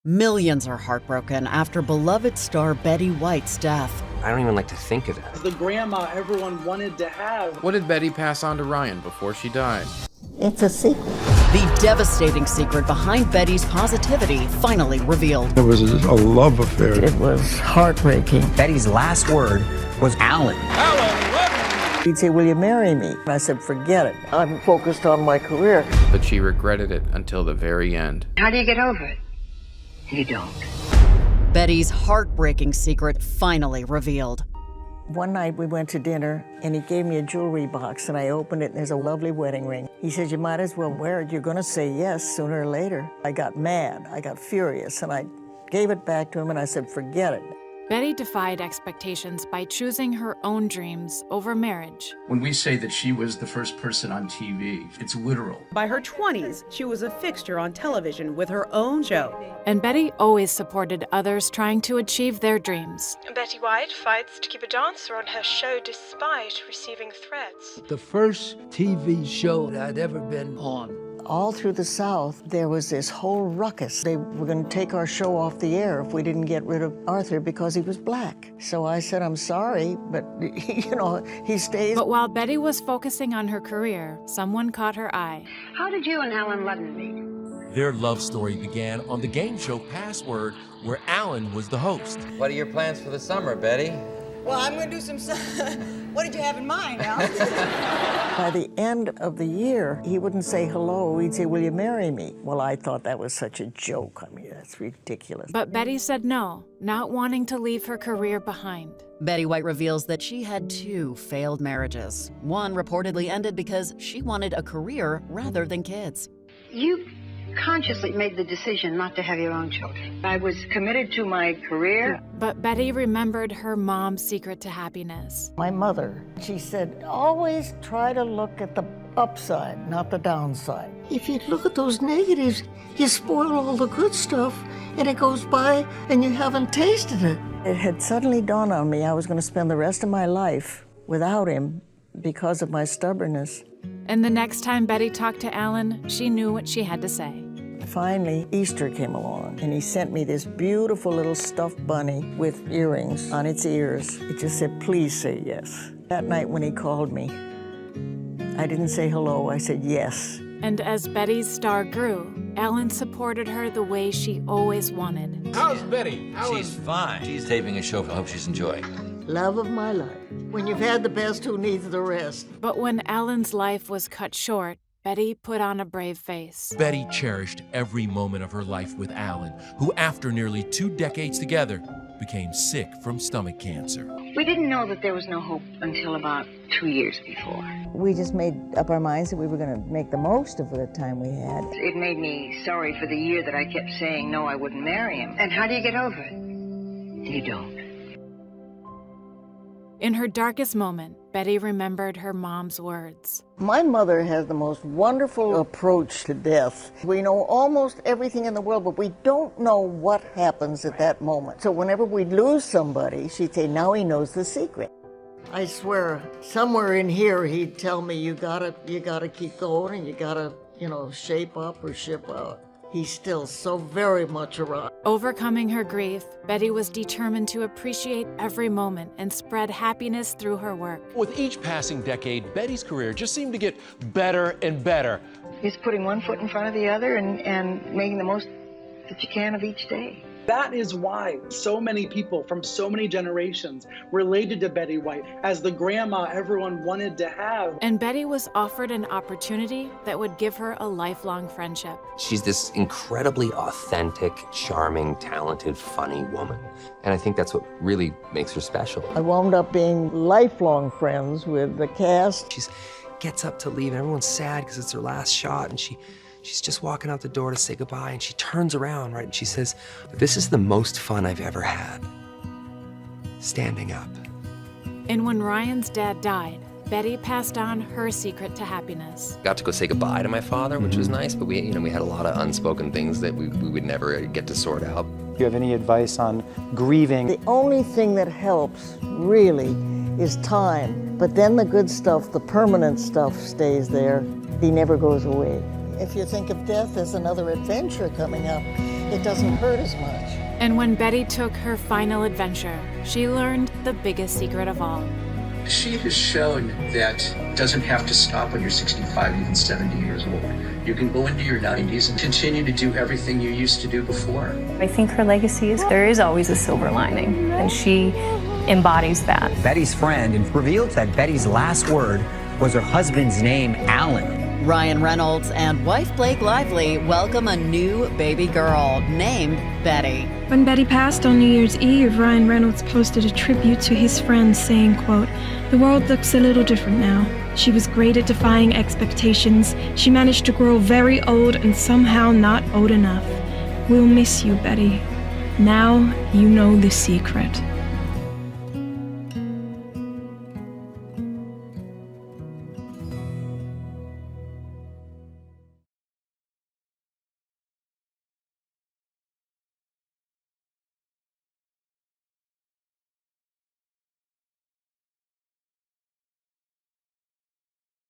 Millions are heartbroken after beloved star Betty White's death. I don't even like to think of it. The grandma everyone wanted to have. What did Betty pass on to Ryan before she died? It's a secret. The devastating secret behind Betty's positivity finally revealed. It was a love affair. It was heartbreaking. Betty's last word was Alan. He'd say, "Will you marry me?" And I said, "Forget it. I'm focused on my career." But she regretted it until the very end. How do you get over it? You don't. Betty's heartbreaking secret finally revealed. One night we went to dinner and he gave me a jewelry box and I opened it and there's a lovely wedding ring. He said, "You might as well wear it. You're gonna say yes sooner or later." I got mad, I got furious, and I gave it back to him and I said, "Forget it." Betty defied expectations by choosing her own dreams over marriage. When we say that she was the first person on TV, it's literal. By her 20s, she was a fixture on television with her own show. And Betty always supported others trying to achieve their dreams. Betty White fights to keep a dancer on her show despite receiving threats. The first TV show that I'd ever been on. All through the South, there was this whole ruckus. They were going to take our show off the air if we didn't get rid of Arthur because he was black. So I said, "I'm sorry, but he stays." But while Betty was focusing on her career, someone caught her eye. How did you and Alan Ludden meet? Their love story began on the game show Password, where Alan was the host. What are your plans for the summer, Betty? Well, I'm going to do some... What did you have in mind, Alan? By the end of the year, he wouldn't say hello. He'd say, "Will you marry me?" Well, I thought that was such a joke. I mean, that's ridiculous. But Betty said no, not wanting to leave her career behind. Betty White reveals that she had 2 failed marriages. One reportedly ended because she wanted a career rather than kids. You consciously made the decision not to have your own children. I was committed to my career. But Betty remembered her mom's secret to happiness. My mother, she said, "Always try to look at the upside, not the downside. If you look at those negatives, you spoil all the good stuff, and it goes by and you haven't tasted it." It had suddenly dawned on me I was going to spend the rest of my life without him because of my stubbornness. And the next time Betty talked to Alan, she knew what she had to say. Finally, Easter came along, and he sent me this beautiful little stuffed bunny with earrings on its ears. It just said, "Please say yes." That night when he called me, I didn't say hello, I said yes. And as Betty's star grew, Alan supported her the way she always wanted. How's Betty? She's fine. She's taping a show. I hope she's enjoying. Love of my life. When you've had the best, who needs the rest? But when Alan's life was cut short, Betty put on a brave face. Betty cherished every moment of her life with Alan, who after nearly 2 decades together, became sick from stomach cancer. We didn't know that there was no hope until about 2 years before. We just made up our minds that we were going to make the most of the time we had. It made me sorry for the year that I kept saying no, I wouldn't marry him. And how do you get over it? You don't. In her darkest moment, Betty remembered her mom's words. My mother has the most wonderful approach to death. We know almost everything in the world, but we don't know what happens at that moment. So whenever we lose somebody, she'd say, "Now he knows the secret." I swear, somewhere in here, he'd tell me, you gotta keep going, and you gotta, shape up or ship out. He's still so very much around. Overcoming her grief, Betty was determined to appreciate every moment and spread happiness through her work. With each passing decade, Betty's career just seemed to get better and better. It's putting one foot in front of the other and making the most that you can of each day. That is why so many people from so many generations related to Betty White as the grandma everyone wanted to have. And Betty was offered an opportunity that would give her a lifelong friendship. She's this incredibly authentic, charming, talented, funny woman. And I think that's what really makes her special. I wound up being lifelong friends with the cast. She gets up to leave, and everyone's sad because it's her last shot, and She's just walking out the door to say goodbye, and she turns around, right, and she says, "This is the most fun I've ever had, standing up." And when Ryan's dad died, Betty passed on her secret to happiness. Got to go say goodbye to my father, which was nice, but we had a lot of unspoken things that we would never get to sort out. Do you have any advice on grieving? The only thing that helps, really, is time. But then the good stuff, the permanent stuff, stays there. He never goes away. If you think of death as another adventure coming up, it doesn't hurt as much. And when Betty took her final adventure, she learned the biggest secret of all. She has shown that it doesn't have to stop when you're 65, even 70 years old. You can go into your 90s and continue to do everything you used to do before. I think her legacy is there is always a silver lining, and she embodies that. Betty's friend revealed that Betty's last word was her husband's name, Alan. Ryan Reynolds and wife Blake Lively welcome a new baby girl named Betty. When Betty passed on New Year's Eve, Ryan Reynolds posted a tribute to his friend saying, quote, "The world looks a little different now. She was great at defying expectations. She managed to grow very old and somehow not old enough. We'll miss you, Betty. Now you know the secret."